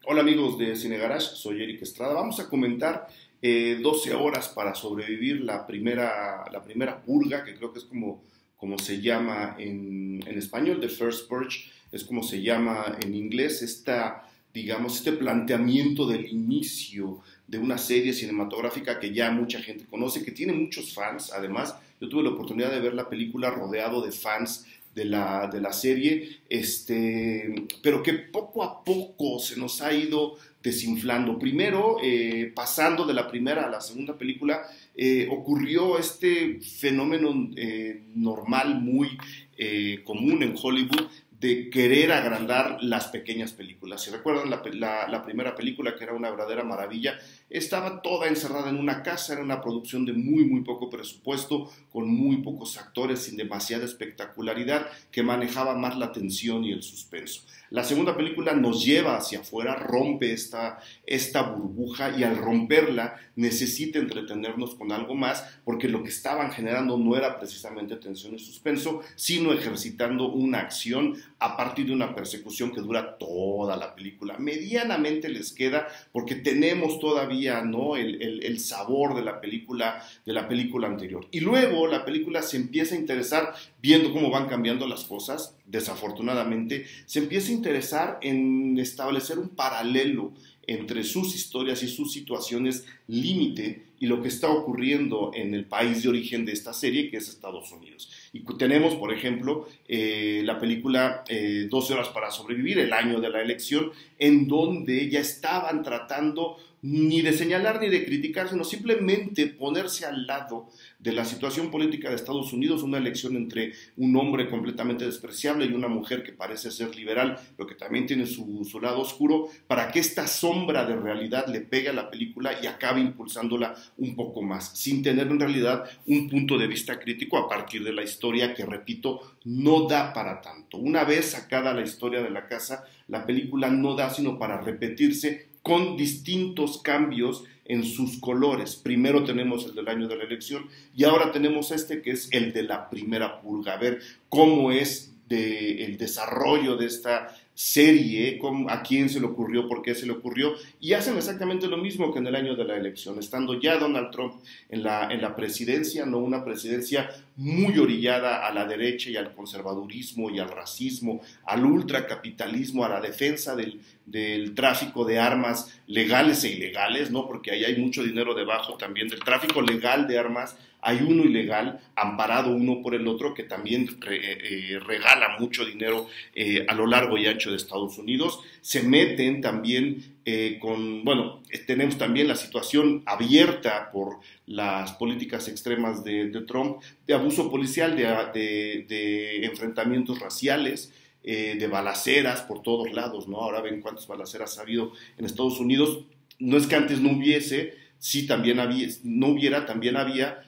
Hola amigos de Cine Garage, soy Eric Estrada. Vamos a comentar 12 horas para sobrevivir la primera purga, que creo que es como se llama en español, The First Purge, es como se llama en inglés, digamos, este planteamiento del inicio de una serie cinematográfica que ya mucha gente conoce, que tiene muchos fans. Además, yo tuve la oportunidad de ver la película rodeado de fans de la serie, pero que poco a poco se nos ha ido desinflando. Primero, pasando de la primera a la segunda película, ocurrió este fenómeno normal, muy común en Hollywood, de querer agrandar las pequeñas películas. Si recuerdan la primera película, que era una verdadera maravilla, estaba toda encerrada en una casa, era una producción de muy, muy poco presupuesto, con muy pocos actores, sin demasiada espectacularidad, que manejaba más la tensión y el suspenso. La segunda película nos lleva hacia afuera, rompe esta burbuja, y al romperla necesita entretenernos con algo más, porque lo que estaban generando no era precisamente tensión y suspenso, sino ejercitando una acción a partir de una persecución que dura toda la película. Medianamente les queda, porque tenemos todavía, ¿no?, el sabor de la película anterior. Y luego la película se empieza a interesar, viendo cómo van cambiando las cosas, desafortunadamente, se empieza a interesar en establecer un paralelo entre sus historias y sus situaciones límite y lo que está ocurriendo en el país de origen de esta serie, que es Estados Unidos. Y tenemos, por ejemplo, la película 12 horas para sobrevivir, el año de la elección, en donde ya estaban tratando ni de señalar ni de criticar, sino simplemente ponerse al lado de la situación política de Estados Unidos, una elección entre un hombre completamente despreciable y una mujer que parece ser liberal, pero que también tiene su lado oscuro, para que esta sombra de realidad le pegue a la película y acabe impulsándola un poco más, sin tener en realidad un punto de vista crítico a partir de la historia, que, repito, no da para tanto. Una vez sacada la historia de la casa, la película no da sino para repetirse con distintos cambios en sus colores. Primero tenemos el del año de la elección y ahora tenemos que es el de la primera purga. A ver cómo es el desarrollo de esta serie, a quién se le ocurrió, por qué se le ocurrió, y hacen exactamente lo mismo que en el año de la elección, estando ya Donald Trump en la presidencia, no una presidencia muy orillada a la derecha y al conservadurismo y al racismo, al ultracapitalismo, a la defensa del tráfico de armas legales e ilegales, ¿no? Porque ahí hay mucho dinero debajo también del tráfico legal de armas. Hay uno ilegal, amparado uno por el otro, que también regala mucho dinero a lo largo y ancho de Estados Unidos. Se meten también tenemos también la situación abierta por las políticas extremas de Trump, de abuso policial, de enfrentamientos raciales, de balaceras por todos lados, ¿no? Ahora ven cuántas balaceras ha habido en Estados Unidos. No es que antes no hubiese, sí también había, no hubiera, también había,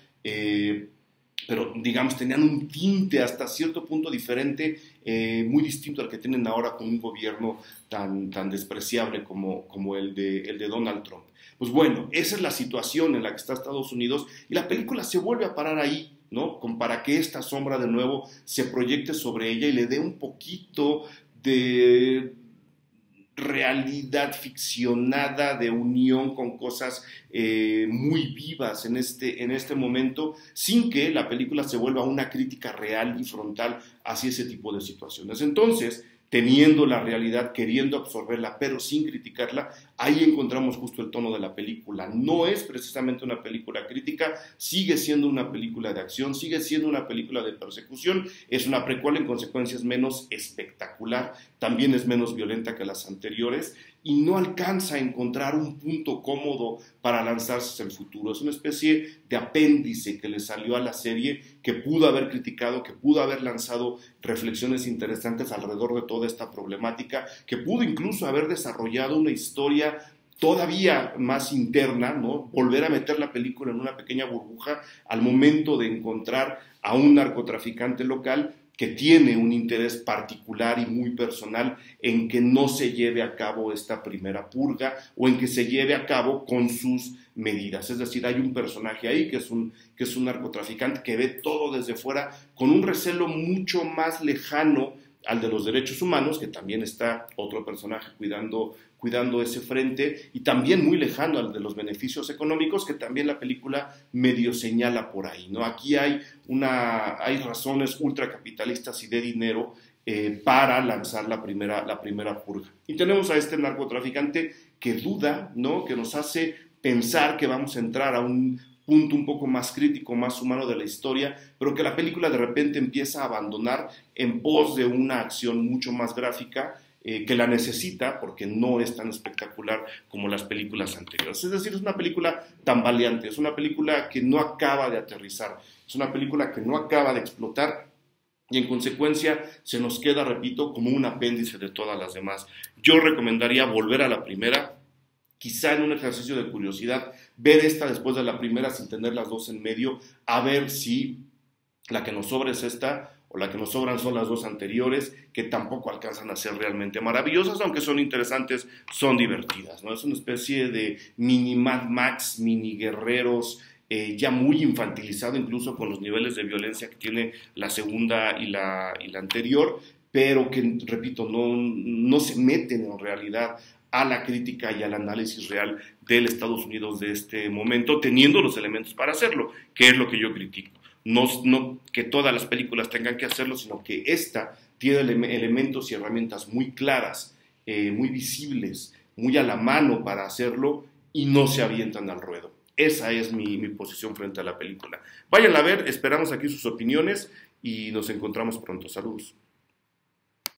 pero digamos tenían un tinte hasta cierto punto diferente, muy distinto al que tienen ahora con un gobierno tan despreciable como el de Donald Trump. Pues bueno, esa es la situación en la que está Estados Unidos, y la película se vuelve a parar ahí, ¿no? Para que esta sombra de nuevo se proyecte sobre ella y le dé un poquito de realidad ficcionada, de unión con cosas muy vivas en este momento, sin que la película se vuelva una crítica real y frontal hacia ese tipo de situaciones. Entonces, teniendo la realidad, queriendo absorberla, pero sin criticarla, ahí encontramos justo el tono de la película. No es precisamente una película crítica, sigue siendo una película de acción, sigue siendo una película de persecución, es una precuela, en consecuencia es menos espectacular, también es menos violenta que las anteriores, y no alcanza a encontrar un punto cómodo para lanzarse hacia el futuro. Es una especie de apéndice que le salió a la serie, que pudo haber criticado, que pudo haber lanzado reflexiones interesantes alrededor de toda esta problemática, que pudo incluso haber desarrollado una historia todavía más interna, ¿no? Volver a meter la película en una pequeña burbuja al momento de encontrar a un narcotraficante local que tiene un interés particular y muy personal en que no se lleve a cabo esta primera purga, o en que se lleve a cabo con sus medidas. Es decir, hay un personaje ahí que es un narcotraficante que ve todo desde fuera con un recelo mucho más lejano al de los derechos humanos, que también está otro personaje cuidando ese frente, y también muy lejano al de los beneficios económicos, que también la película medio señala por ahí, ¿no? Aquí hay razones ultracapitalistas y de dinero para lanzar la primera purga. Y tenemos a este narcotraficante que duda, ¿no? Que nos hace pensar que vamos a entrar a un punto un poco más crítico, más humano de la historia, pero que la película de repente empieza a abandonar en pos de una acción mucho más gráfica, que la necesita porque no es tan espectacular como las películas anteriores. Es decir, es una película tambaleante, es una película que no acaba de aterrizar, es una película que no acaba de explotar y en consecuencia se nos queda, repito, como un apéndice de todas las demás. Yo recomendaría volver a la primera, quizá en un ejercicio de curiosidad, ver esta después de la primera sin tener las dos en medio, a ver si la que nos sobra es esta o la que nos sobran son las dos anteriores, que tampoco alcanzan a ser realmente maravillosas, aunque son interesantes, son divertidas, ¿no? Es una especie de mini Mad Max, mini guerreros, ya muy infantilizado incluso con los niveles de violencia que tiene la segunda y la anterior, pero que, repito, no se meten en realidad a la crítica y al análisis real del Estados Unidos de este momento, teniendo los elementos para hacerlo, que es lo que yo critico. No que todas las películas tengan que hacerlo, sino que esta tiene elementos y herramientas muy claras, muy visibles, muy a la mano para hacerlo y no se avientan al ruedo. Esa es mi posición frente a la película. Vayan a ver, esperamos aquí sus opiniones y nos encontramos pronto. Saludos.